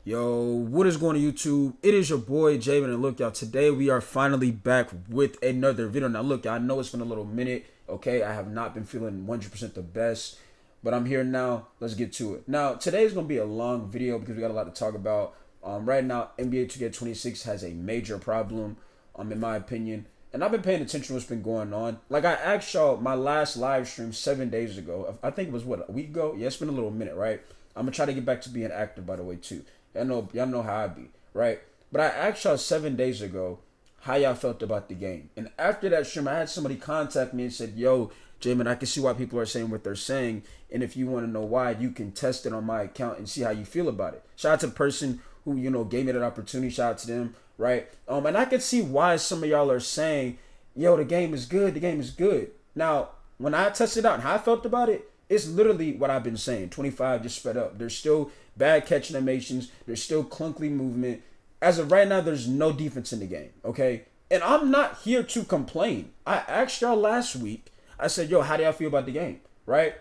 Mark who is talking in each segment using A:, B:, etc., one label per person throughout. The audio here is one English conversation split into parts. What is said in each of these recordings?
A: Yo, what is going on YouTube? It is your boy Javen, and look, y'all, today we are finally back with another video. Now look, y'all, I know it's been a little minute, okay? I have not been feeling 100% the best, but I'm here now. Let's get to it. Now, today is going to be a long video because we got a lot to talk about. Right now, NBA 2K26 has a major problem, in my opinion, and I've been paying attention to what's been going on. Like I asked y'all my last live stream 7 days ago. I think it was, what, a week ago? Yeah, it's been a little minute, right? I'm going to try to get back to being active, by the way, too. Y'all know how I be, right? But I asked y'all 7 days ago how y'all felt about the game. And after that stream, I had somebody contact me and said, yo, Jamin, I can see why people are saying what they're saying. And if you want to know why, you can test it on my account and see how you feel about it. Shout out to the person who, gave me that opportunity. Shout out to them, right? And I can see why some of y'all are saying, yo, the game is good. The game is good. Now, when I tested out and how I felt about it, it's literally what I've been saying. 25 just sped up. There's still bad catch animations. There's still clunky movement. As of right now, there's no defense in the game, okay? And I'm not here to complain. I asked y'all last week. I said, yo, how do y'all feel about the game, right?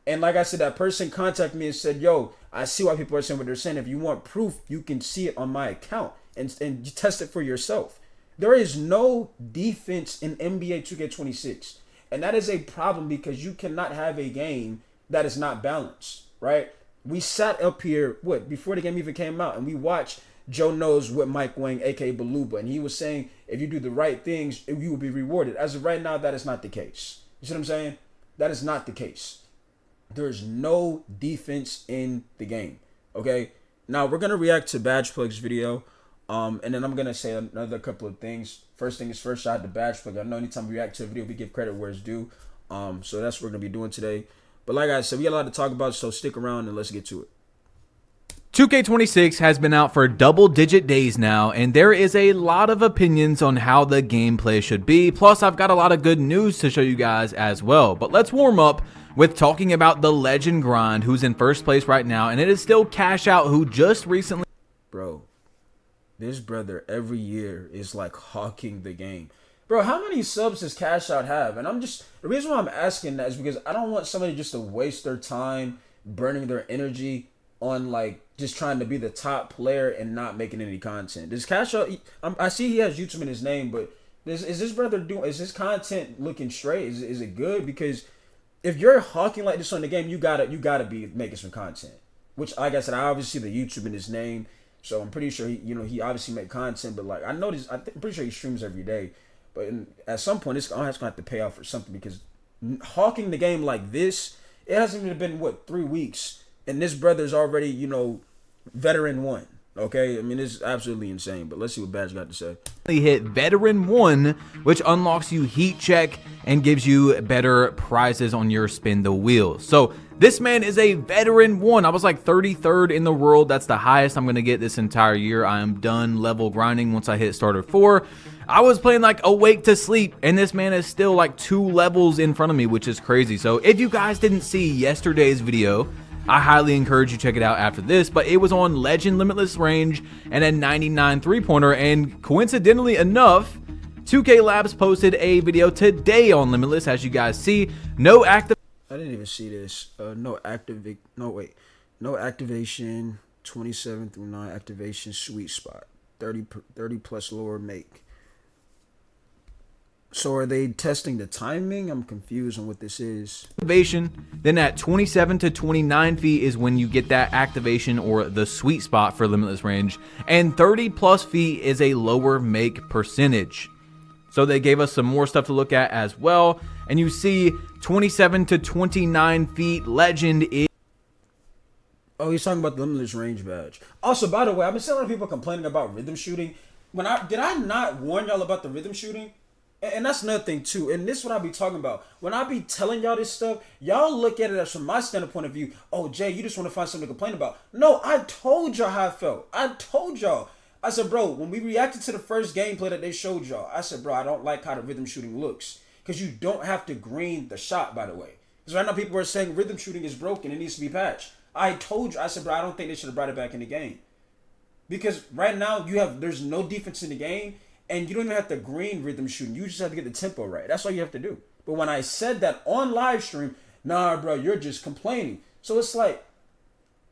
A: And like I said, that person contacted me and said, yo, I see why people are saying what they're saying. If you want proof, you can see it on my account and you test it for yourself. There is no defense in NBA 2K26. And that is a problem because you cannot have a game that is not balanced, right? We sat up here, before the game even came out, and we watched Joe Knows with Mike Wang, a.k.a. Baluba, and he was saying if you do the right things, you will be rewarded. As of right now, that is not the case. You see what I'm saying? That is not the case. There is no defense in the game, okay? Now, we're going to react to Badge Plug's video, and then I'm going to say another couple of things. First thing is first, shout out to Badge Plug. I know anytime we react to a video, we give credit where it's due. So that's what we're going to be doing today. But like I said, we got a lot to talk about, so stick around and let's get to it.
B: 2K26 has been out for double-digit days now, and there is a lot of opinions on how the gameplay should be. Plus, I've got a lot of good news to show you guys as well. But let's warm up with talking about the Legend Grind, who's in first place right now, and it is still Cash Out, who just recently...
A: Bro, this brother every year is like hawking the game. Bro, how many subs does Cash Out have? And the reason why I'm asking that is because I don't want somebody just to waste their time burning their energy on like just trying to be the top player and not making any content. Does Cash Out, I see he has YouTube in his name, but is this brother is his content looking straight? Is it good? Because if you're hawking like this on the game, you gotta be making some content. Which, like I said, I obviously see the YouTube in his name, so I'm pretty sure he obviously make content. But like I noticed, I'm pretty sure he streams every day. But at some point, it's going to have to pay off for something because hawking the game like this, it hasn't even been, 3 weeks. And this brother's already, veteran 1. Okay? I mean, it's absolutely insane. But let's see what Badge got to say.
B: hit veteran 1, which unlocks you heat check and gives you better prizes on your spin the wheel. So this man is a veteran 1. I was like 33rd in the world. That's the highest I'm going to get this entire year. I am done level grinding once I hit starter 4. I was playing like Awake to Sleep, and this man is still like 2 levels in front of me, which is crazy. So if you guys didn't see yesterday's video, I highly encourage you to check it out after this, but it was on Legend Limitless Range and a 99 3-pointer, and coincidentally enough, 2K Labs posted a video today on Limitless. As you guys see, no active.
A: I didn't even see this. No activation, 27 through 9 activation, sweet spot, 30 plus lower make. So are they testing the timing? I'm confused on what this is.
B: Activation, then at 27 to 29 feet is when you get that activation or the sweet spot for Limitless Range, and 30 plus feet is a lower make percentage. So they gave us some more stuff to look at as well, and you see 27 to 29 feet Legend is...
A: Oh, he's talking about the Limitless Range badge. Also, by the way, I've been seeing a lot of people complaining about rhythm shooting. Did I not warn y'all about the rhythm shooting? And that's another thing too, and this is what I be talking about. When I be telling y'all this stuff, y'all look at it as from my standpoint of view, oh, Jay, you just want to find something to complain about. No, I told y'all how I felt. I told y'all. I said, bro, when we reacted to the first gameplay that they showed y'all, I said, bro, I don't like how the rhythm shooting looks. Because you don't have to green the shot, by the way. Because right now people are saying rhythm shooting is broken, it needs to be patched. I told you, I said, bro, I don't think they should have brought it back in the game. Because right now, there's no defense in the game, and you don't even have to green rhythm shooting. You just have to get the tempo right. That's all you have to do. But when I said that on live stream, nah, bro, you're just complaining. So it's like,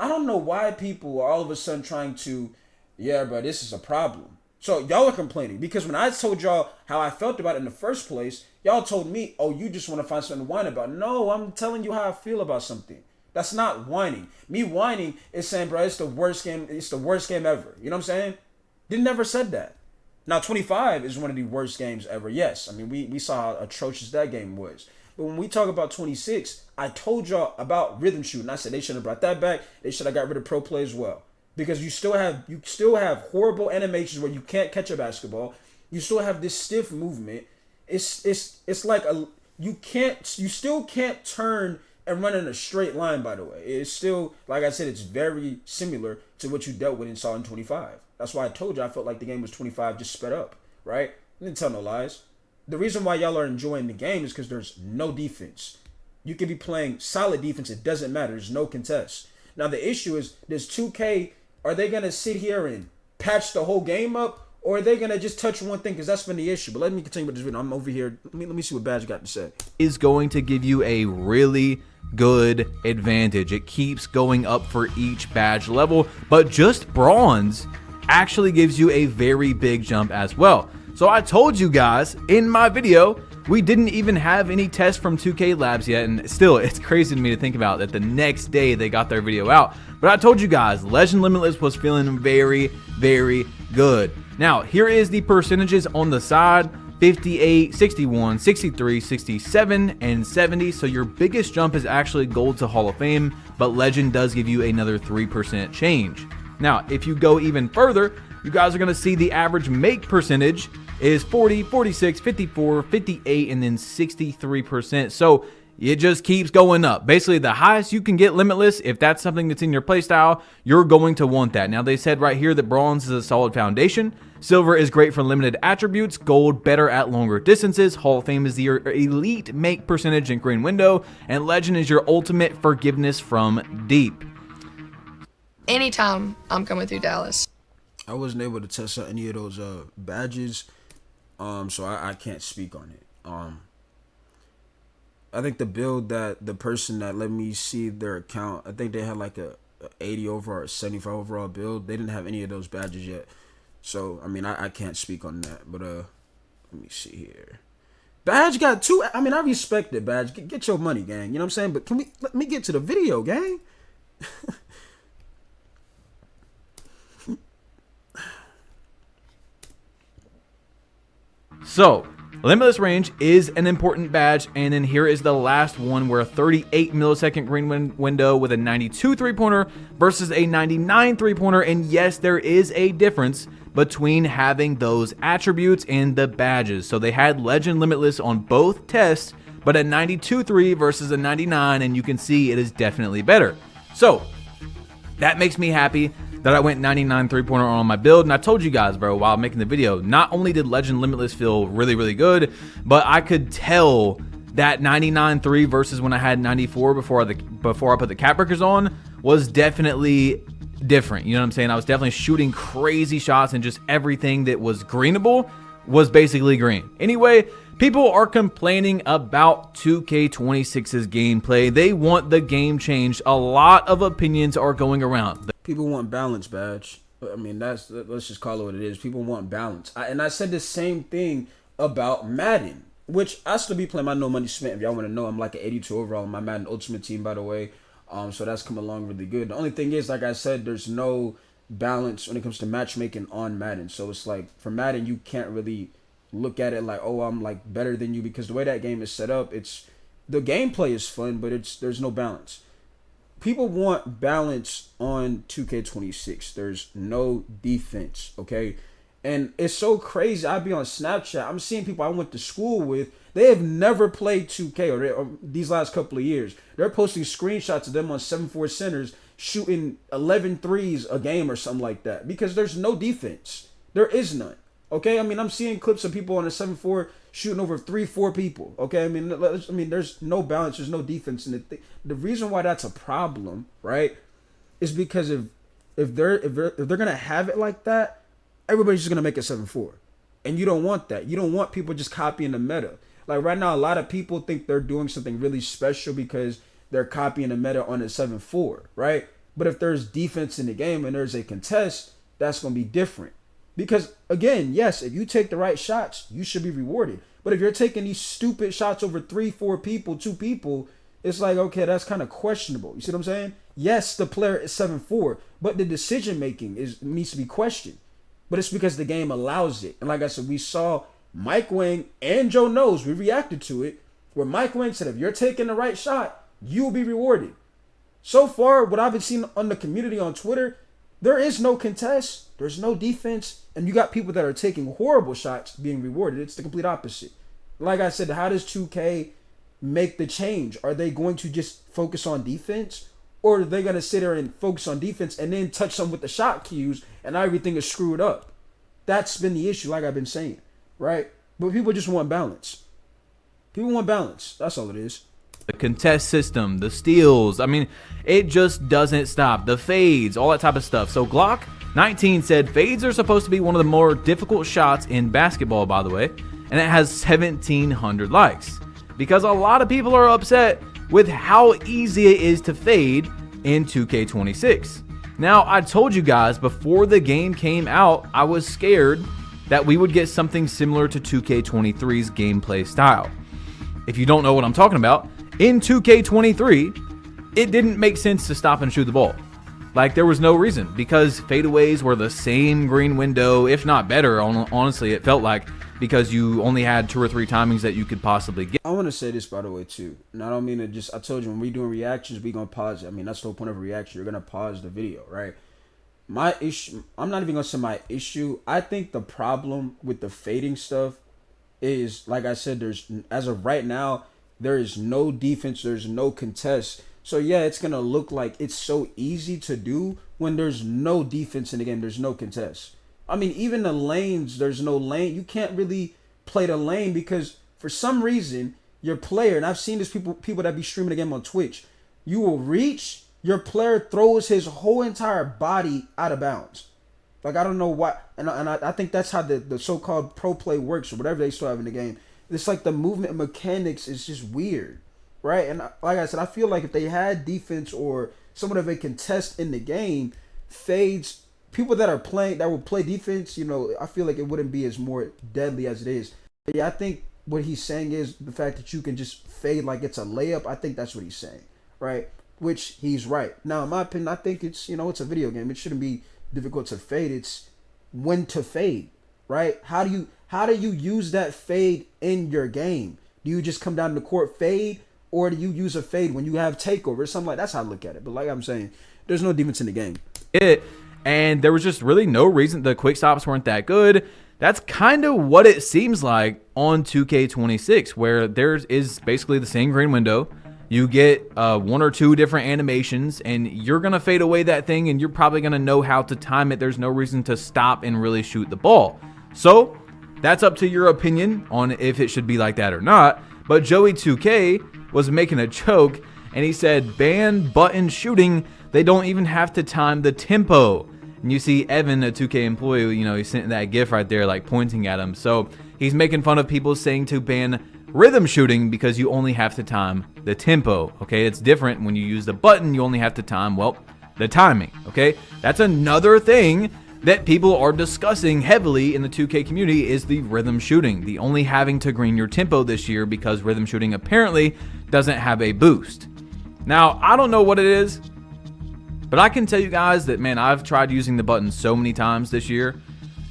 A: I don't know why people are all of a sudden trying to, yeah, bro, this is a problem. So y'all are complaining because when I told y'all how I felt about it in the first place, y'all told me, oh, you just want to find something to whine about. No, I'm telling you how I feel about something. That's not whining. Me whining is saying, bro, it's the worst game. It's the worst game ever. You know what I'm saying? They never said that. Now, 25 is one of the worst games ever. Yes. I mean, we saw how atrocious that game was. But when we talk about 26, I told y'all about rhythm shooting. I said they should have brought that back. They should have got rid of pro play as well. Because you still have horrible animations where you can't catch a basketball. You still have this stiff movement. It's like you still can't turn and run in a straight line, by the way. It's still, like I said, it's very similar to what you dealt with and saw in 25. That's why I told you I felt like the game was 25 just sped up, right? I didn't tell no lies. The reason why y'all are enjoying the game is because there's no defense. You could be playing solid defense. It doesn't matter. There's no contest. Now, the issue is, does 2K, are they going to sit here and patch the whole game up? Or are they going to just touch one thing? Because that's been the issue. But let me continue with this video. I'm over here. Let me see what Badge got to say.
B: Is going to give you a really good advantage. It keeps going up for each badge level, but just bronze actually gives you a very big jump as well. So I told you guys in my video, we didn't even have any tests from 2K Labs yet, and still, it's crazy to me to think about that the next day they got their video out. But I told you guys, Legend Limitless was feeling very, very good. Now, here is the percentages on the side. 58, 61, 63, 67, and 70. So your biggest jump is actually gold to Hall of Fame, but Legend does give you another 3% change. Now, if you go even further, you guys are going to see the average make percentage is 40, 46, 54, 58, and then 63%. So it just keeps going up. Basically, the highest you can get Limitless, if that's something that's in your playstyle, you're going to want that. Now, they said right here that bronze is a solid foundation. Silver is great for limited attributes. Gold, better at longer distances. Hall of Fame is your elite make percentage and green window. And Legend is your ultimate forgiveness from deep.
C: Anytime I'm coming through Dallas.
A: I wasn't able to test out any of those badges, so I can't speak on it. I think the build that the person that let me see their account, I think they had like a 80 overall or 75 overall build. They didn't have any of those badges yet. So, I mean, I can't speak on that. But, let me see here. Badge got two. I mean, I respect it, Badge. Get your money, gang. You know what I'm saying? But let me get to the video, gang.
B: So, Limitless Range is an important badge, and then here is the last one where a 38 millisecond green window with a 92 three-pointer versus a 99 three-pointer, and yes, there is a difference between having those attributes and the badges. So they had Legend Limitless on both tests, but a 92 3 versus a 99, and you can see it is definitely better. So that makes me happy that I went 99 three-pointer on my build. And I told you guys, bro, while making the video, not only did Legend Limitless feel really, really good, but I could tell that 99 3 versus when I had 94 before I put the cap breakers on was definitely different. You know what I'm saying? I was definitely shooting crazy shots, and just everything that was greenable was basically green. Anyway, people are complaining about 2K26's gameplay. They want the game changed. A lot of opinions are going around.
A: People want balance, Badge. I mean, let's just call it what it is. People want balance. And I said the same thing about Madden, which I still be playing my No Money Spent. If y'all want to know, I'm like an 82 overall on my Madden Ultimate team, by the way. So that's come along really good. The only thing is, like I said, there's no balance when it comes to matchmaking on Madden. So it's like, for Madden, you can't really look at it like, oh, I'm like better than you, because the way that game is set up, the gameplay is fun, but there's no balance. People want balance on 2K26. There's no defense, okay? And it's so crazy. I be on Snapchat. I'm seeing people I went to school with. They have never played 2K or these last couple of years. They're posting screenshots of them on 7-4 centers shooting 11 threes a game or something like that, because there's no defense. There is none. Okay, I mean, I'm seeing clips of people on a 7-4 shooting over 3-4 people. Okay, I mean, there's no balance, there's no defense, and the reason why that's a problem, right, is because if they're gonna have it like that, everybody's just gonna make it 7-4, and you don't want that. You don't want people just copying the meta. Like right now, a lot of people think they're doing something really special because they're copying the meta on a 7-4, right? But if there's defense in the game and there's a contest, that's going to be different. Because again, yes, if you take the right shots, you should be rewarded. But if you're taking these stupid shots over 3, 4 people, 2 people, it's like, okay, that's kind of questionable. You see what I'm saying? Yes, the player is 7-4, but the decision making needs to be questioned. But it's because the game allows it. And like I said, we saw Mike Wang and Joe Knows, we reacted to it, where Mike Wang said, if you're taking the right shot, you will be rewarded. So far, what I've been seeing on the community on Twitter, there is no contest, there's no defense, and you got people that are taking horrible shots being rewarded. It's the complete opposite. Like I said, how does 2K make the change? Are they going to just focus on defense? Or are they going to sit there and focus on defense and then touch them with the shot cues and everything is screwed up? That's been the issue, like I've been saying, right? But people just want balance. People want balance. That's all it is.
B: The contest system, the steals, I mean, it just doesn't stop. The fades, all that type of stuff. So Glock 19 said fades are supposed to be one of the more difficult shots in basketball, by the way, and it has 1,700 likes because a lot of people are upset with how easy it is to fade in 2K26. Now, I told you guys before the game came out, I was scared that we would get something similar to 2K23's gameplay style. If you don't know what I'm talking about, in 2K23, it didn't make sense to stop and shoot the ball. Like, there was no reason because fadeaways were the same green window, if not better, honestly, it felt like, because you only had 2 or 3 timings that you could possibly get.
A: I want to say this, by the way, too. And I don't mean to just, I told you, when we doing reactions, we going to pause it. I mean, that's the whole point of a reaction. You're going to pause the video, right? My issue, I'm not even going to say my issue. I think the problem with the fading stuff is, like I said, there's, as of right now, there is no defense, there's no contest. So yeah, it's gonna look like it's so easy to do when there's no defense in the game, there's no contest. I mean, even the lanes, there's no lane. You can't really play the lane because for some reason your player, and I've seen this people that be streaming the game on Twitch, you will reach, your player throws his whole entire body out of bounds. Like, I don't know why, and I think that's how the so-called pro play works, or whatever they still have in the game. It's like the movement mechanics is just weird, right? And like I said, I feel like if they had defense or someone of a contest in the game, fades, people that are playing, that will play defense, you know, I feel like it wouldn't be as more deadly as it is. But yeah, I think what he's saying is the fact that you can just fade like it's a layup. I think that's what he's saying, right? Which he's right. Now, in my opinion, I think it's, you know, it's a video game. It shouldn't be difficult to fade. It's when to fade, right? How do you use that fade in your game? Do you just come down to the court, fade, or do you use a fade when you have takeover or something like that? That's how I look at it. But like I'm saying, there's no defense in the game.
B: And there was just really no reason. The quick stops weren't that good. That's kind of what it seems like on 2K26, where there is basically the same green window. You get 1 or 2 different animations, and you're going to fade away that thing, and you're probably going to know how to time it. There's no reason to stop and really shoot the ball. So that's up to your opinion on if it should be like that or not. But Joey2K was making a joke, and he said, ban button shooting. They don't even have to time the tempo. And you see Evan, a 2K employee, you know, he sent that gif right there, like pointing at him. So he's making fun of people saying to ban rhythm shooting because you only have to time the tempo. Okay, it's different when you use the button. You only have to time, well, the timing. Okay, that's another thing that people are discussing heavily in the 2K community is the rhythm shooting. The only having to green your tempo this year because rhythm shooting apparently doesn't have a boost. Now, I don't know what it is, but I can tell you guys that, man, I've tried using the button so many times this year,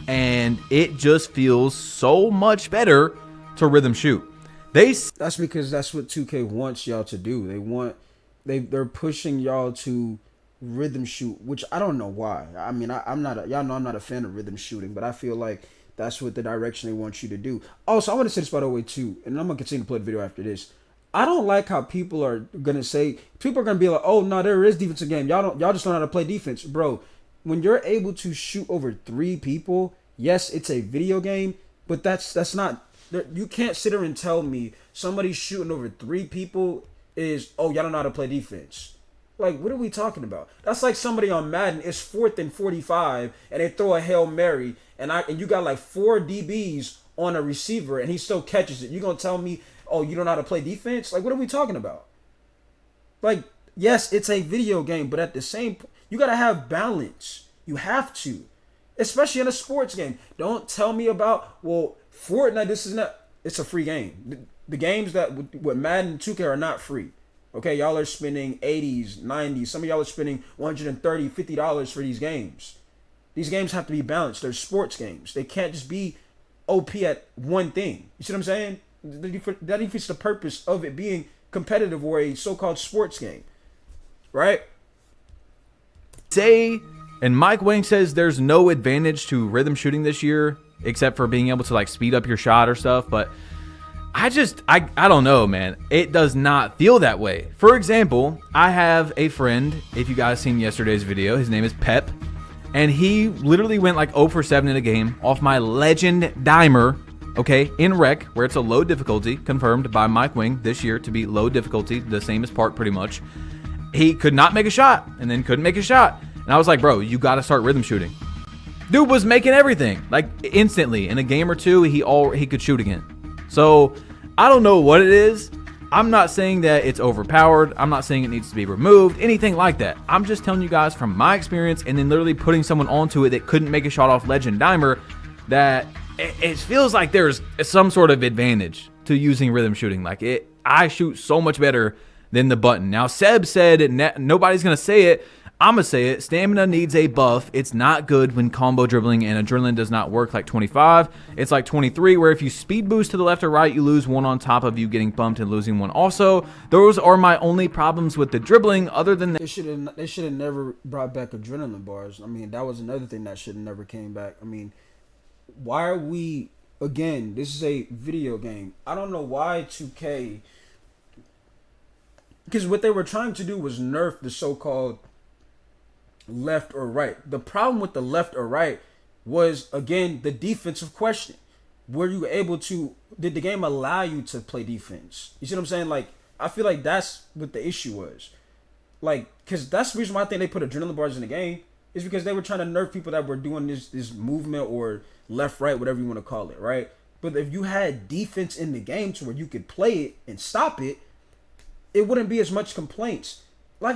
B: and it just feels so much better to rhythm shoot.
A: That's because that's what 2K wants y'all to do. They're pushing y'all to rhythm shoot, which I don't know why. I mean, y'all know I'm not a fan of rhythm shooting, but I feel like that's what the direction they want you to do. Also, I want to say this, by the way, too, and I'm gonna continue to play the video after this. I don't like how people are gonna be like, oh no, there is defense in the game. Y'all just don't know how to play defense, bro. When you're able to shoot over 3 people, yes, it's a video game, but that's not. You can't sit there and tell me somebody shooting over 3 people is, oh, y'all don't know how to play defense. Like, what are we talking about? That's like somebody on Madden, it's 4th and 45, and they throw a Hail Mary, and you got like 4 DBs on a receiver, and he still catches it. You gonna tell me, oh, you don't know how to play defense? Like, what are we talking about? Like, Yes, it's a video game, but at the same point, you gotta have balance. You have to, especially in a sports game. Don't tell me about, well, Fortnite. This is not. It's a free game. The games that with Madden and 2K are not free. Okay, y'all are spending 80s, 90s. Some of y'all are spending $130, $50 for these games. These games have to be balanced. They're sports games. They can't just be OP at one thing. You see what I'm saying? That defeats the purpose of it being competitive or a so-called sports game, right?
B: And Mike Wang says there's no advantage to rhythm shooting this year except for being able to like speed up your shot or stuff, but I don't know, man. It does not feel that way. For example, I have a friend, if you guys seen yesterday's video, his name is Pep, and he literally went like 0 for 7 in a game off my legend dimer, okay, in rec, where it's a low difficulty, confirmed by Mike Wing this year to be low difficulty, the same as Park pretty much. He could not make a shot, and then couldn't make a shot. And I was like, bro, you got to start rhythm shooting. Dude was making everything, like instantly. In a game or two, he could shoot again. So I don't know what it is. I'm not saying that it's overpowered. I'm not saying it needs to be removed, anything like that. I'm just telling you guys from my experience and then literally putting someone onto it that couldn't make a shot off Legend Dimer that it feels like there's some sort of advantage to using rhythm shooting. Like I shoot so much better than the button. Now, Seb said nobody's going to say it. I'm going to say it. Stamina needs a buff. It's not good when combo dribbling and adrenaline does not work like 25. It's like 23, where if you speed boost to the left or right, you lose one on top of you getting bumped and losing one also. Those are my only problems with the dribbling. Other than that,
A: they should have never brought back adrenaline bars. I mean, that was another thing that should have never came back. I mean, why are we, again, this is a video game. I don't know why 2K, because what they were trying to do was nerf the so-called left or right. The problem with the left or right was, again, the defensive question. Were you able to, did the game allow you to play defense? You see what I'm saying? Like, I feel like that's what the issue was. Like, because that's the reason why I think they put adrenaline bars in the game, is because they were trying to nerf people that were doing this movement or left, right, whatever you want to call it, right? But if you had defense in the game to where you could play it and stop it, it wouldn't be as much complaints. Like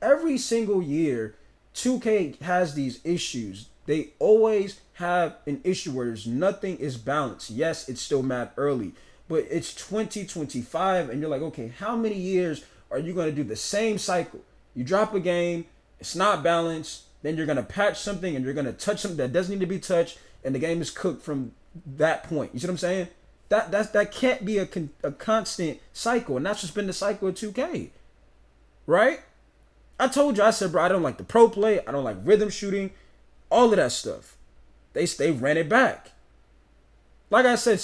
A: every single year, 2K has these issues. They always have an issue where nothing is balanced. Yes, it's still mad early, but it's 2025 and you're like, okay, how many years are you going to do the same cycle? You drop a game, it's not balanced, then you're going to patch something and you're going to touch something that doesn't need to be touched, and the game is cooked from that point. You see what I'm saying? That can't be a constant cycle, and that's just been the cycle of 2K, right? I told you, I said, bro, I don't like the pro play. I don't like rhythm shooting. All of that stuff. They ran it back. Like I said,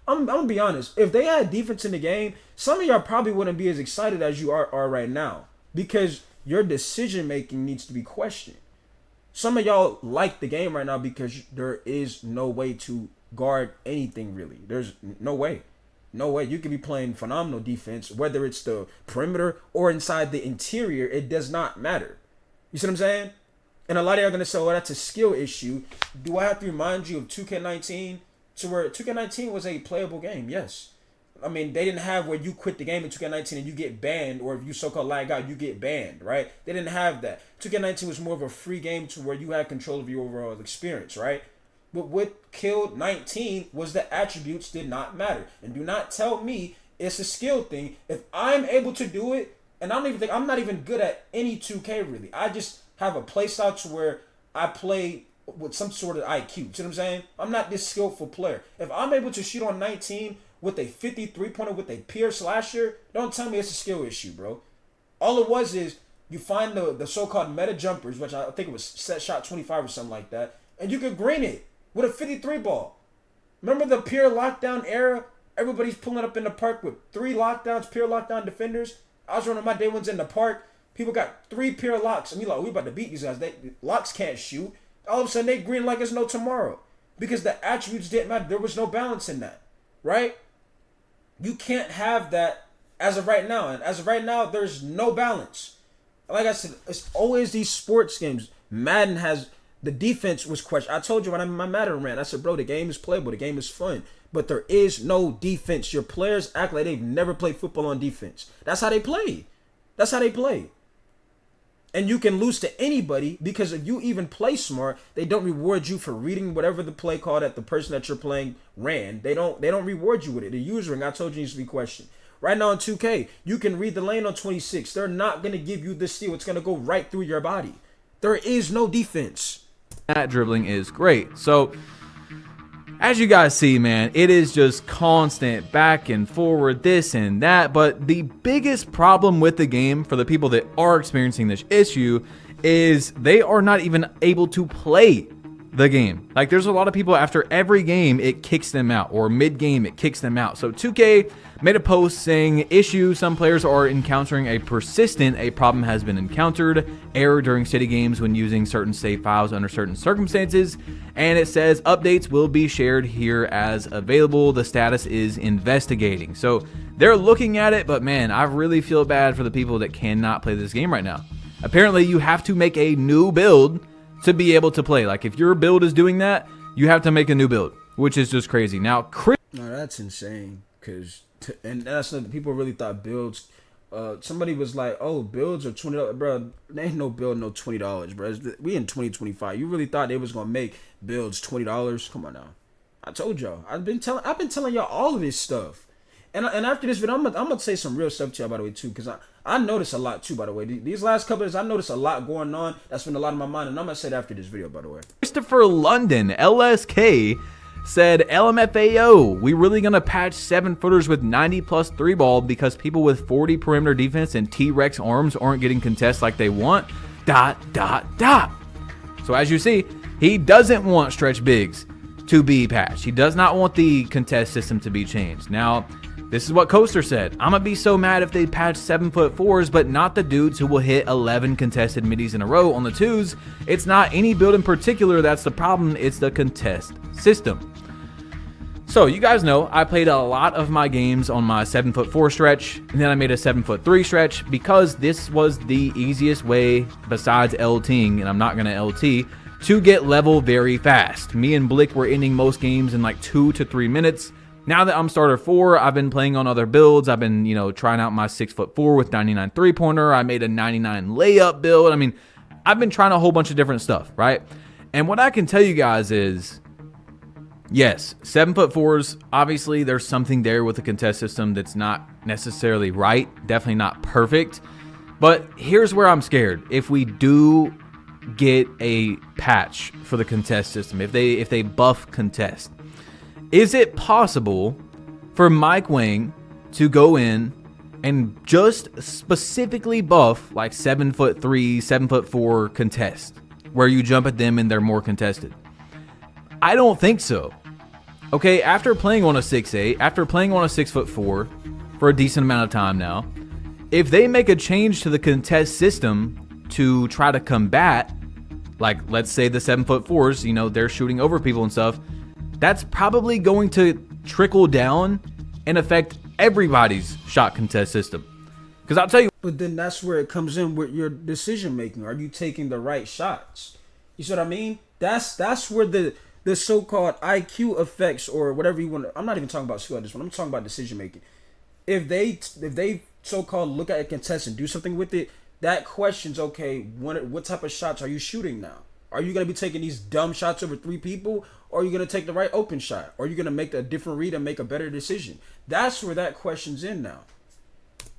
A: I'm going to be honest. If they had defense in the game, some of y'all probably wouldn't be as excited as you are right now, because your decision making needs to be questioned. Some of y'all like the game right now because there is no way to guard anything, really. There's no way. No way. You could be playing phenomenal defense, whether it's the perimeter or inside the interior. It does not matter. You see what I'm saying? And a lot of y'all are going to say, well, that's a skill issue. Do I have to remind you of 2K19? To where 2K19 was a playable game, yes. I mean, they didn't have where you quit the game in 2K19 and you get banned, or if you so-called lag out, you get banned, right? They didn't have that. 2K19 was more of a free game to where you had control of your overall experience, right? But what killed 19 was the attributes did not matter. And do not tell me it's a skill thing. If I'm able to do it, and I'm not even good at any 2K really. I just have a play style to where I play with some sort of IQ. See what I'm saying? I'm not this skillful player. If I'm able to shoot on 19 with a 53-pointer with a pure slasher, don't tell me it's a skill issue, bro. All it was is you find the so-called meta jumpers, which I think it was set shot 25 or something like that, and you could green it with a 53 ball. Remember the pure lockdown era? Everybody's pulling up in the park with 3 lockdowns, pure lockdown defenders. I was running my day ones in the park. People got 3 pure locks. And we like, we about to beat these guys. Locks can't shoot. All of a sudden, they green like it's no tomorrow. Because the attributes didn't matter. There was no balance in that. Right? You can't have that as of right now. And as of right now, there's no balance. Like I said, it's always these sports games. Madden has... The defense was questioned. I told you when I'm in my Madden rant, I said, bro, the game is playable. The game is fun. But there is no defense. Your players act like they've never played football on defense. That's how they play. That's how they play. And you can lose to anybody because if you even play smart, they don't reward you for reading whatever the play call that the person that you're playing ran. They don't reward you with it. The user ring, I told you, needs to be questioned. Right now in 2K, you can read the lane on 26. They're not gonna give you the steal. It's gonna go right through your body. There is no defense.
B: That dribbling is great. So as you guys see, man, it is just constant back and forward, this and that. But the biggest problem with the game for the people that are experiencing this issue is they are not even able to play the game. Like, there's a lot of people after every game, it kicks them out, or mid-game, it kicks them out. So 2K made a post saying, issue, some players are encountering a problem has been encountered, error during city games when using certain save files under certain circumstances. And it says, updates will be shared here as available. The status is investigating. So they're looking at it, but man, I really feel bad for the people that cannot play this game right now. Apparently, you have to make a new build to be able to play. Like, if your build is doing that, you have to make a new build, which is just crazy. Now, Chris...
A: No, that's insane. And that's something people really thought builds... somebody was like, oh, builds are $20. Bro, there ain't no build no $20, bro. We in 2025. You really thought they was going to make builds $20? Come on now. I told y'all. I've been telling y'all all of this stuff. And after this video, I'm gonna say some real stuff to y'all, by the way, too, because I noticed a lot, too, by the way. These last couple of days, I noticed a lot going on. That's been a lot in my mind, and I'm gonna say that after this video, by the way.
B: Christopher London, LSK, said, LMFAO, we really gonna patch 7-footers with 90+ 3-ball because people with 40 perimeter defense and T-Rex arms aren't getting contests like they want, ... So as you see, he doesn't want stretch bigs to be patched. He does not want the contest system to be changed. Now, this is what Coaster said. I'm gonna be so mad if they patch 7'4s, but not the dudes who will hit 11 contested middies in a row on the 2s. It's not any build in particular that's the problem, it's the contest system. So you guys know I played a lot of my games on my 7'4 stretch, and then I made a 7'3 stretch because this was the easiest way besides LTing, and I'm not gonna LT, to get level very fast. Me and Blick were ending most games in like 2 to 3 minutes. Now that I'm starter 4, I've been playing on other builds. I've been, trying out my 6'4 with 99 3-pointer. I made a 99 layup build. I mean, I've been trying a whole bunch of different stuff, right? And what I can tell you guys is, yes, 7'4s, obviously there's something there with the contest system that's not necessarily right. Definitely not perfect. But here's where I'm scared. If we do get a patch for the contest system, if they buff contest, is it possible for Mike Wang to go in and just specifically buff like 7'3", 7'4" contest, where you jump at them and they're more contested? I don't think so. Okay, after playing on a 6'8", after playing on a 6'4" for a decent amount of time now, if they make a change to the contest system to try to combat, like let's say the 7'4s, they're shooting over people and stuff, that's probably going to trickle down and affect everybody's shot contest system. Because I'll tell you.
A: But then that's where it comes in with your decision making. Are you taking the right shots? You see what I mean? That's where the so-called IQ effects, or whatever you want to, I'm not even talking about skill at this one. I'm talking about decision making. If they so-called look at a contest and do something with it, that questions, okay, what type of shots are you shooting now? Are you going to be taking these dumb shots over 3 people? Or are you going to take the right open shot? Or are you going to make a different read and make a better decision? That's where that question's in now.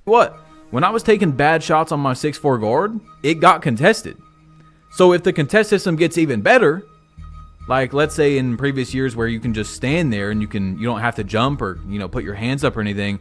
B: What? When I was taking bad shots on my 6'4 guard, it got contested. So if the contest system gets even better, like let's say in previous years where you can just stand there and you don't have to jump or put your hands up or anything,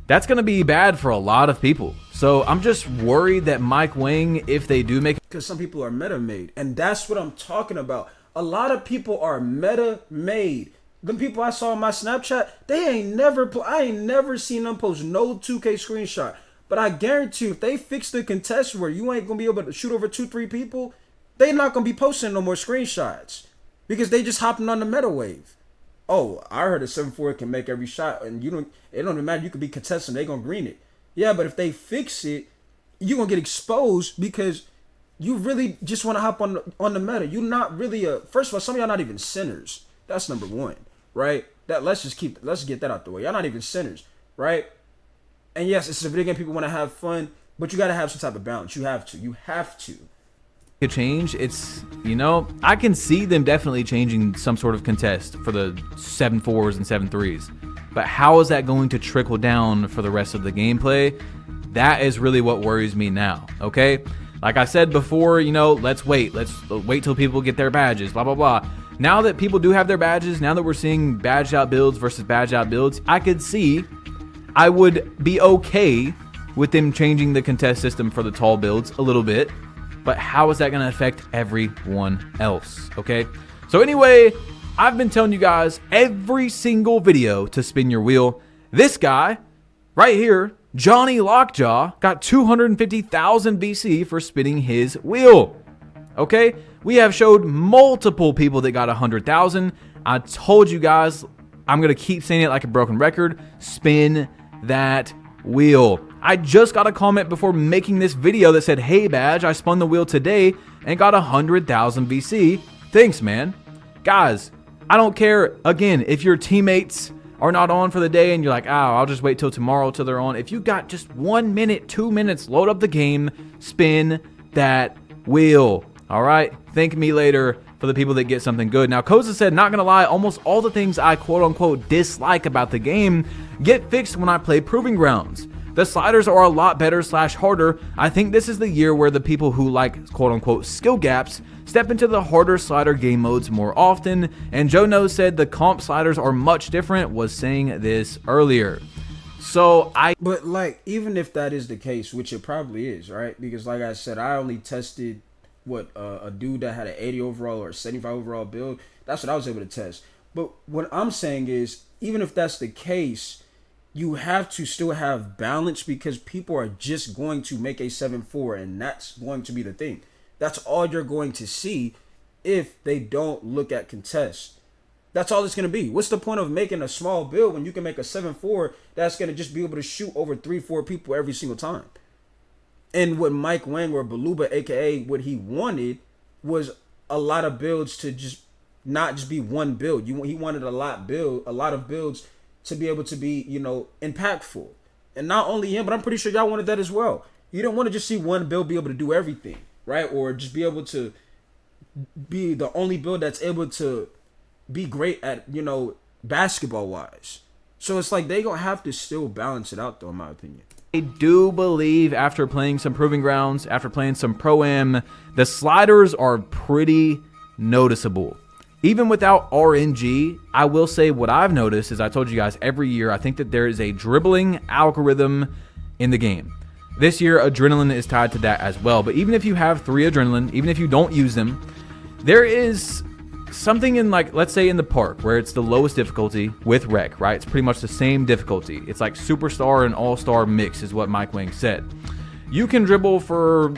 B: that's going to be bad for a lot of people. So I'm just worried that Mike Wang, if they do make...
A: Because some people are meta-made. And that's what I'm talking about. A lot of people are meta-made. The people I saw on my Snapchat, I ain't never seen them post no 2K screenshot. But I guarantee you, if they fix the contest where you ain't going to be able to shoot over 2-3 people, they not going to be posting no more screenshots. Because they just hopping on the meta wave. Oh, I heard a 7'4 can make every shot, and it don't even matter. You could be contesting, they gonna green it. Yeah, but if they fix it, you gonna get exposed because you really just want to hop on the meta. You're not really first of all, some of y'all not even sinners. That's number one, right? Let's get that out the way. Y'all not even sinners, right? And yes, it's a video game. People want to have fun. But you got to have some type of balance. You have to. You have to.
B: A change, it's, I can see them definitely changing some sort of contest for the 7-4s and 7-3s, but how is that going to trickle down for the rest of the gameplay? That is really what worries me now. Okay, like I said before, let's wait till people get their badges, blah blah blah. Now that people do have their badges, now that we're seeing badged out builds versus badged out builds, I would be okay with them changing the contest system for the tall builds a little bit. But how is that going to affect everyone else? Okay. So anyway, I've been telling you guys every single video to spin your wheel. This guy right here, Johnny Lockjaw, got 250,000 VC for spinning his wheel. Okay. We have showed multiple people that got 100,000. I told you guys, I'm going to keep saying it like a broken record. Spin that wheel. I just got a comment before making this video that said, "Hey Badge, I spun the wheel today and got 100,000 VC. Thanks, man." Guys, I don't care. Again, if your teammates are not on for the day and you're like, "Oh, I'll just wait till tomorrow till they're on." If you got just 1 minute, 2 minutes, load up the game, spin that wheel. All right. Thank me later for the people that get something good. Now, Koza said, "Not gonna lie, almost all the things I quote unquote dislike about the game get fixed when I play Proving Grounds. The sliders are a lot better / harder. I think this is the year where the people who like quote unquote skill gaps step into the harder slider game modes more often." And Joe Knows said the comp sliders are much different, was saying this earlier.
A: But like, even if that is the case, which it probably is, right? Because like I said, I only tested a dude that had an 80 overall or a 75 overall build. That's what I was able to test. But what I'm saying is, even if that's the case, you have to still have balance, because people are just going to make a 7-4, and that's going to be the thing. That's all you're going to see if they don't look at contests. That's all it's going to be. What's the point of making a small build when you can make a 7-4 that's going to just be able to shoot over 3-4 people every single time? And what Mike Wang or Baluba, aka what he wanted, was a lot of builds to just not just be one build. He wanted a lot of builds to be able to be, impactful. And not only him, but I'm pretty sure y'all wanted that as well. You don't want to just see one build be able to do everything, right? Or just be able to be the only build that's able to be great at, basketball wise. So it's like they gonna have to still balance it out, though, in my opinion.
B: I do believe after playing some Proving Grounds, after playing some Pro-Am, the sliders are pretty noticeable. Even without RNG, I will say what I've noticed is, I told you guys every year, I think that there is a dribbling algorithm in the game. This year, adrenaline is tied to that as well. But even if you have 3 adrenaline, even if you don't use them, there is something in, like, let's say in the park where it's the lowest difficulty with rec, right? It's pretty much the same difficulty. It's like superstar and all-star mix is what Mike Wang said. You can dribble for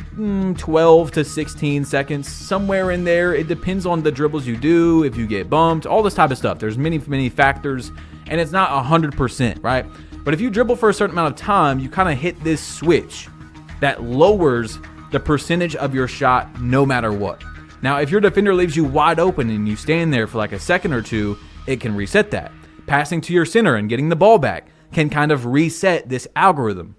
B: 12 to 16 seconds, somewhere in there. It depends on the dribbles you do, if you get bumped, all this type of stuff. There's many factors, and it's not 100%, right? But if you dribble for a certain amount of time, you kind of hit this switch that lowers the percentage of your shot no matter what. Now, if your defender leaves you wide open and you stand there for like a second or two, it can reset that. Passing to your center and getting the ball back can kind of reset this algorithm.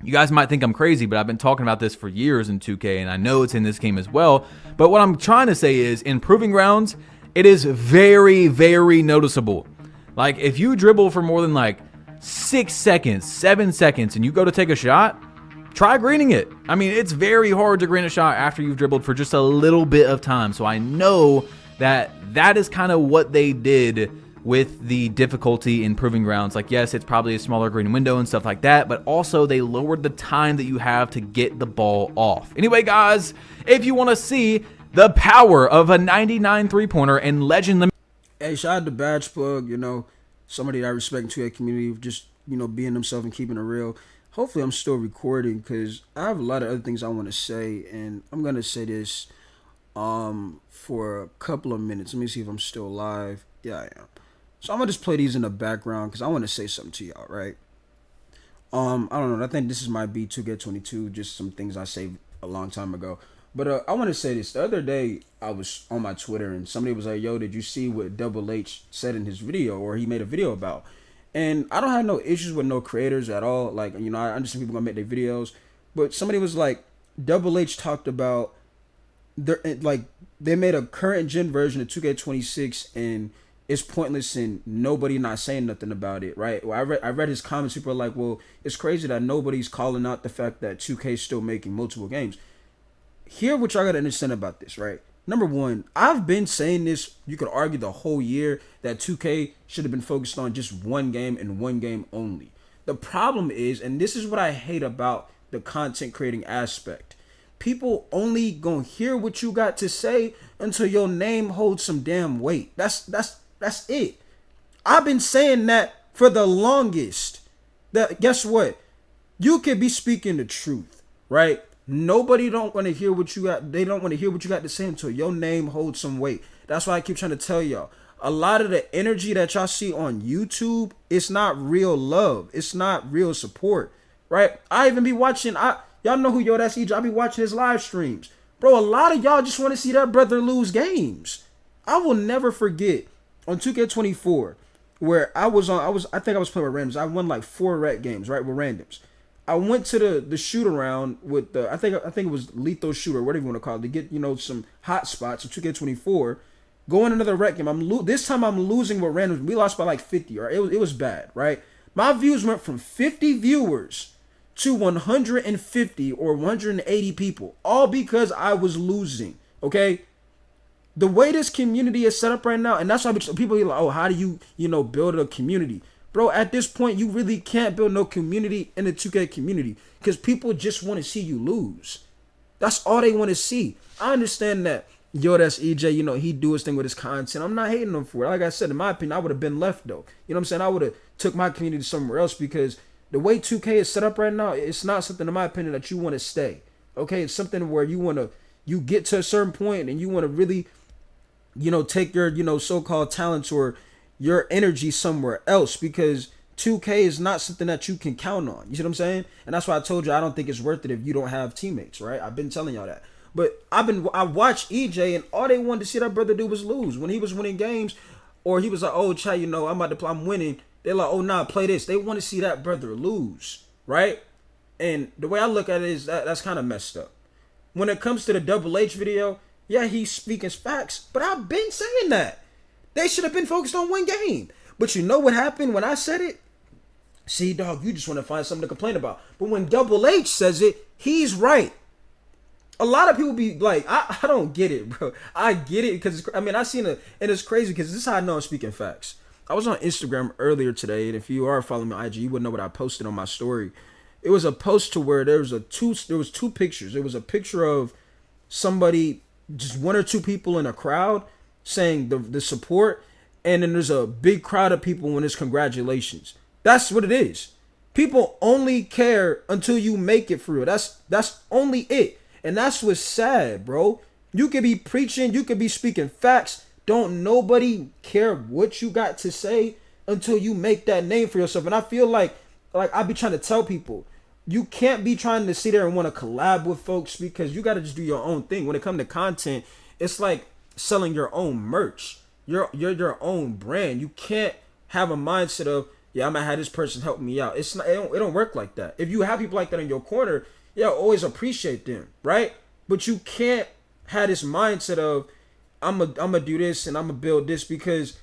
B: You guys might think I'm crazy, but I've been talking about this for years in 2K, and I know it's in this game as well. But what I'm trying to say is, in Proving Grounds, it is very noticeable. Like, if you dribble for more than like 6 seconds, 7 seconds, and you go to take a shot, try greening it. I mean, it's very hard to green a shot after you've dribbled for just a little bit of time. So I know that is kind of what they did with the difficulty in Proving Grounds. Like, yes, it's probably a smaller green window and stuff like that, but also they lowered the time that you have to get the ball off. Anyway, guys, if you want to see the power of a 99 3-pointer and legend...
A: Hey, shout out to Badge Plug, somebody that I respect in 2K community, just, being himself and keeping it real. Hopefully I'm still recording, because I have a lot of other things I want to say, and I'm going to say this for a couple of minutes. Let me see if I'm still live. Yeah, I am. So I'm going to just play these in the background, because I want to say something to y'all, right? I don't know. I think this might be 2K22, just some things I saved a long time ago. But I want to say this. The other day, I was on my Twitter, and somebody was like, "Yo, did you see what Double H said in his video, or he made a video about?" And I don't have no issues with no creators at all. Like, I understand people going to make their videos. but somebody was like, Double H talked about like they made a current gen version of 2K26 and it's pointless and nobody not saying nothing about it, right? Well, I read his comments. People are like, well, it's crazy that nobody's calling out the fact that 2K is still making multiple games. Here, what y'all gotta understand about this, right? Number one, I've been saying this, you could argue the whole year, that 2K should have been focused on just one game and one game only. The problem is, and this is what I hate about the content creating aspect, people only gonna hear what you got to say until your name holds some damn weight. That's it. I've been saying that for the longest. That guess what? You could be speaking the truth, right? Nobody don't want to hear what you got. They don't want to hear what you got to say until your name holds some weight. That's why I keep trying to tell y'all. A lot of the energy that y'all see on YouTube, it's not real love. It's not real support, right? I even be watching. Y'all know who Yo That's EJ. I be watching his live streams, bro. A lot of y'all just want to see that brother lose games. I will never forget on 2K24 where I think I was playing with randoms. I won like 4 rec games, right, with randoms. I went to the shoot around with the I think it was lethal shooter, whatever you want to call it, to get some hot spots of 2K24. Go in another rec game. This time I'm losing with randoms. We lost by like 50. Right, it was bad, right? My views went from 50 viewers to 150 or 180 people, all because I was losing. Okay, the way this community is set up right now, and that's why people are like, oh, how do you build a community? Bro, at this point, you really can't build no community in the 2K community because people just want to see you lose. That's all they want to see. I understand that, Yo, that's EJ, he do his thing with his content. I'm not hating him for it. Like I said, in my opinion, I would have been left, though. You know what I'm saying? I would have took my community somewhere else because the way 2K is set up right now, it's not something, in my opinion, that you want to stay. Okay? It's something where you get to a certain point and you want to really, take your, so-called talents or your energy somewhere else because 2K is not something that you can count on. You see what I'm saying? And that's why I told you I don't think it's worth it if you don't have teammates, right? I've been telling y'all that. But I watched EJ and all they wanted to see that brother do was lose. When he was winning games or he was like, oh, Chad, I'm winning. They're like, oh, nah, play this. They want to see that brother lose, right? And the way I look at it is that's kind of messed up. When it comes to the Double H video, yeah, he's speaking facts, but I've been saying that. They should have been focused on one game. But you know what happened when I said it? See, dog, you just want to find something to complain about. But when Double H says it, he's right. A lot of people be like, I don't get it, bro. I get it because, I seen it, and it's crazy because this is how I know I'm speaking facts. I was on Instagram earlier today, and if you are following me on IG, you would know what I posted on my story. It was a post to where there was two pictures. It was a picture of somebody, just one or two people in a crowd, saying the support, and then there's a big crowd of people when it's congratulations. That's what it is. People only care until you make it for real. That's only it. And that's what's sad, bro. You could be preaching, you could be speaking facts. Don't nobody care what you got to say until you make that name for yourself. And I feel like I be trying to tell people, you can't be trying to sit there and want to collab with folks because you got to just do your own thing. When it comes to content, it's like selling your own merch. You're your own brand. You can't have a mindset of, yeah, I'm gonna have this person help me out. It's not. It don't work like that. If you have people like that in your corner, yeah, always appreciate them, right? But you can't have this mindset of, I'm gonna do this and I'm gonna build this because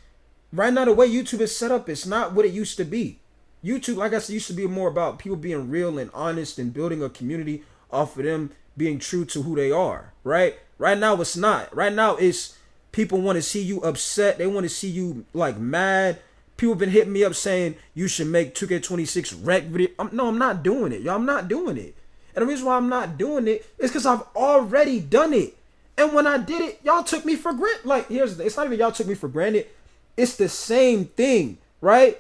A: right now the way YouTube is set up, it's not what it used to be. YouTube, like I said, used to be more about people being real and honest and building a community off of them being true to who they are, right? Right now it's not. Right now it's people want to see you upset. They want to see you like mad. People been hitting me up saying you should make 2K26 rec video. No, I'm not doing it. Y'all, I'm not doing it. And the reason why I'm not doing it is because I've already done it. And when I did it, y'all took me for granted. Like, here's the thing. It's not even y'all took me for granted. It's the same thing, right?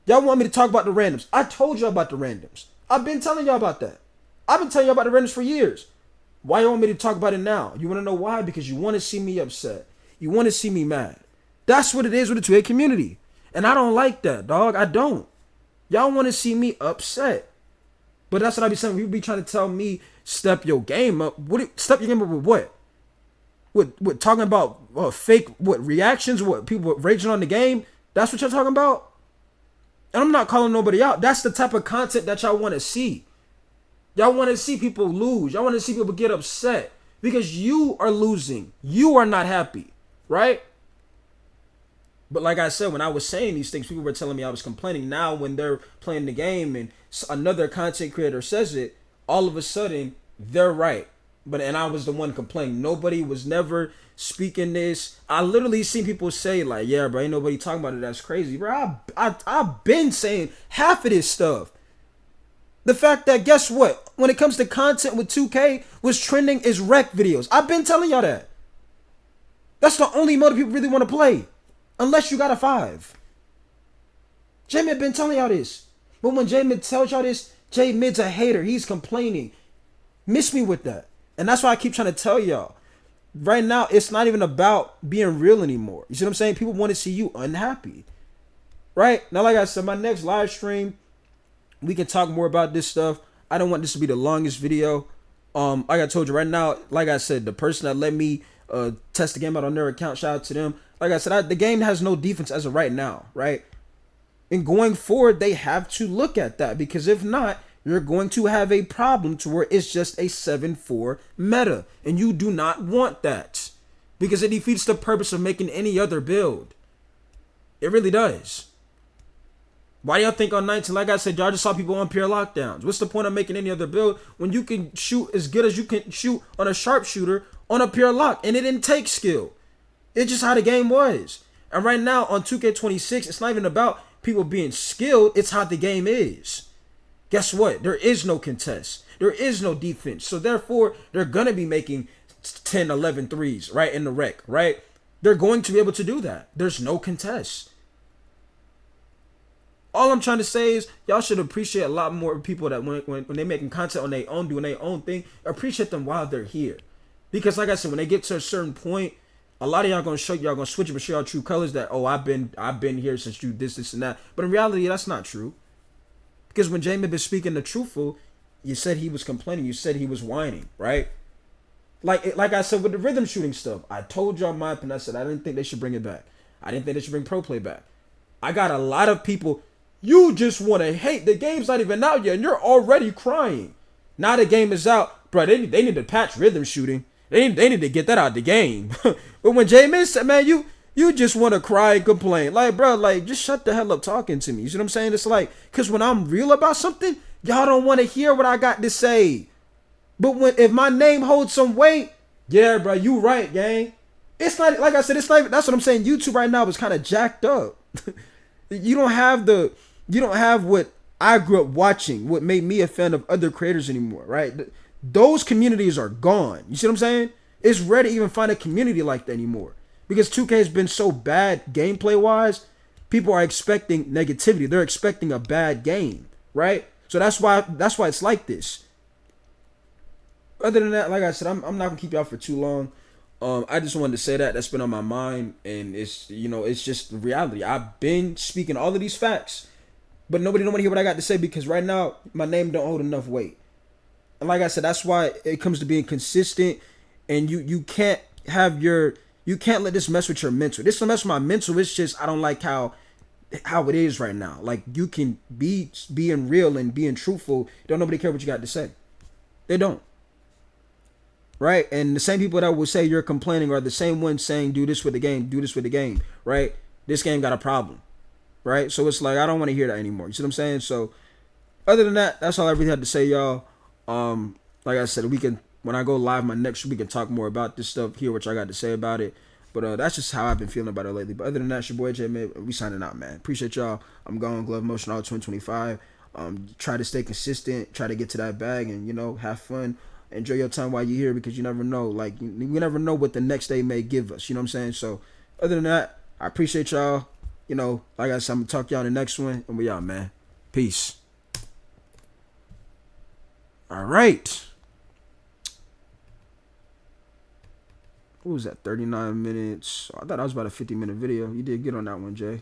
A: Y'all want me to talk about the randoms. I told y'all about the randoms. I've been telling y'all about that. I've been telling y'all about the randoms for years. Why you want me to talk about it now? You want to know why? Because you want to see me upset. You want to see me mad. That's what it is with the 2A community. And I don't like that, dog. I don't. Y'all want to see me upset. But that's what I be saying. People be trying to tell me, step your game up. Step your game up with what? With talking about fake reactions? What people raging on the game? That's what you're talking about? And I'm not calling nobody out. That's the type of content that y'all want to see. Y'all want to see people lose. Y'all want to see people get upset because you are losing. You are not happy, right? But like I said, when I was saying these things, people were telling me I was complaining. Now, when they're playing the game and another content creator says it, all of a sudden they're right. And I was the one complaining. Nobody was never speaking this. I literally seen people say like, "Yeah, bro, ain't nobody talking about it. That's crazy, bro." I've been saying half of this stuff. The fact that, guess what? When it comes to content with 2K, what's trending is rec videos. I've been telling y'all that. That's the only mode people really want to play. Unless you got a 5. J-Mid been telling y'all this. But when J-Mid tells y'all this, J-Mid's a hater. He's complaining. Miss me with that. And that's why I keep trying to tell y'all. Right now, it's not even about being real anymore. You see what I'm saying? People want to see you unhappy. Right? Now, like I said, my next live stream, we can talk more about this stuff. I don't want this to be the longest video. Like I told you right now, like I said, the person that let me test the game out on their account, shout out to them. Like I said, the game has no defense as of right now, right? And going forward, they have to look at that, because if not, you're going to have a problem to where it's just a 7-4 meta. And you do not want that, because it defeats the purpose of making any other build. It really does. Why do y'all think on 19, like I said, y'all just saw people on pure lockdowns? What's the point of making any other build when you can shoot as good as you can shoot on a sharpshooter on a pure lock? And it didn't take skill. It's just how the game was. And right now on 2K26, it's not even about people being skilled. It's how the game is. Guess what? There is no contest. There is no defense. So therefore, they're going to be making 10, 11 threes, right, in the rec, right? They're going to be able to do that. There's no contest. All I'm trying to say is y'all should appreciate a lot more people that when they're making content on their own, doing their own thing, appreciate them while they're here. Because like I said, when they get to a certain point, a lot of y'all gonna switch up and show y'all true colors that, oh, I've been here since you this and that. But in reality, that's not true. Because when Jamie been speaking the truthful, you said he was complaining, you said he was whining, right? Like I said with the rhythm shooting stuff, I told y'all my opinion. I said I didn't think they should bring it back. I didn't think they should bring pro play back. I got a lot of people. You just want to hate. The game's not even out yet, and you're already crying. Now the game is out, bro. They need to patch rhythm shooting. They need to get that out of the game. But when J-Man said, man, you just want to cry and complain. Like, bro, like, just shut the hell up talking to me. You see what I'm saying? It's like, because when I'm real about something, y'all don't want to hear what I got to say. But if my name holds some weight, yeah, bro, you right, gang. It's not, like I said, it's not even, that's what I'm saying. YouTube right now is kind of jacked up. You don't have what I grew up watching, what made me a fan of other creators anymore, right? Those communities are gone. You see what I'm saying? It's rare to even find a community like that anymore. Because 2K has been so bad gameplay-wise, people are expecting negativity. They're expecting a bad game, right? So that's why it's like this. Other than that, like I said, I'm not gonna keep y'all for too long. I just wanted to say that's been on my mind, and it's just the reality. I've been speaking all of these facts, but nobody don't want to hear what I got to say, because right now my name don't hold enough weight. And like I said, that's why it comes to being consistent, and you can't let this mess with your mental. This don't mess with my mental. It's just I don't like how it is right now. Like, you can be being real and being truthful. Don't nobody care what you got to say. They don't. Right? And the same people that will say you're complaining are the same ones saying do this with the game, right? This game got a problem, right? So it's like, I don't want to hear that anymore. You see what I'm saying? So other than that, that's all I really had to say, y'all. Like I said, when I go live my next week, we can talk more about this stuff, hear what I got to say about it. But that's just how I've been feeling about it lately. But other than that, it's your boy J-Man. We signing out, man. Appreciate y'all. I'm going Glove Motion all 2025. Try to stay consistent, try to get to that bag, and have fun. Enjoy your time while you're here, because you never know. Like, we never know what the next day may give us. You know what I'm saying? So, other than that, I appreciate y'all. Like I said, I'm going to talk to y'all in the next one. And we out, man. Peace. All right. What was that? 39 minutes. I thought I was about a 50-minute video. You did good on that one, Jay.